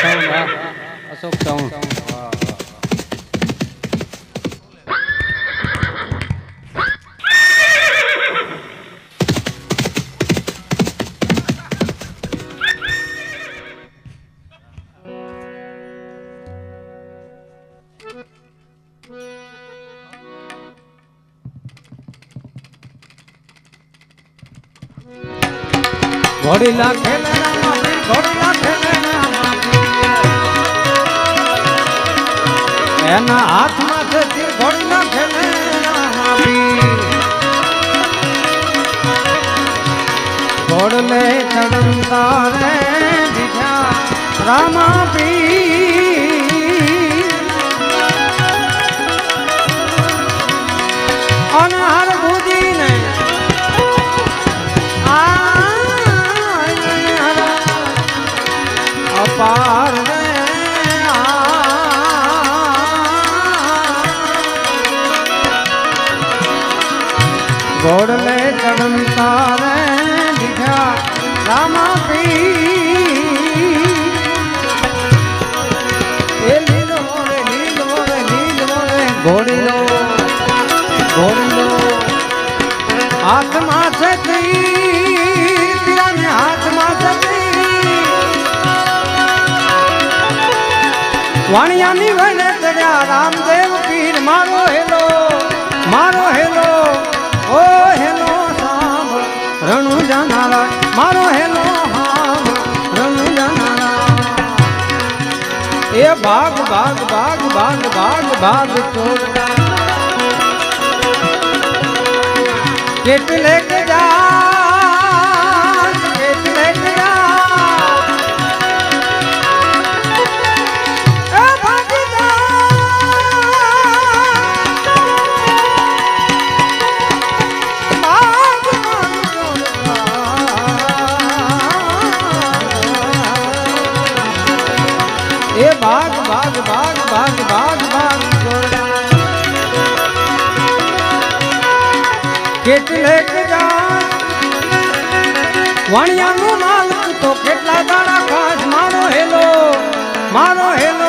sound Ashok sound ઘોડીલા ખેલના માફી ઘોડીલા ખેલના માફી એના હાથમાં છે તીર ઘોડીલા ખેલના માફી ઘોડલે ચડતા રે બીજા રામા પી અનહર બુદીને અપાર રે ઘોડલે ચડતા રે દીઠા રામા પી એ લીલો રે ઘોડીલો ઘોડીલો હાથમાં છે તીરાને હાથમાં છે વાણિયાની વને ચડ્યા રામદેવ પીર મારો હેલો ઓ હેલો સાંભળ રણુ જાનારા મારો હેલો રણુ જાનારા એ ભાગ ભાગ ભાગ ભાગ ભાગ ભાગ છોડતા કેટલે કે જા કેટલે કે એ ભાગ ભાગ ભાગ ભાગ ભાગ ભાગ કેટલે વાણિયાનું માલ તો કેટલા દાડા ખાસ મારો હેલો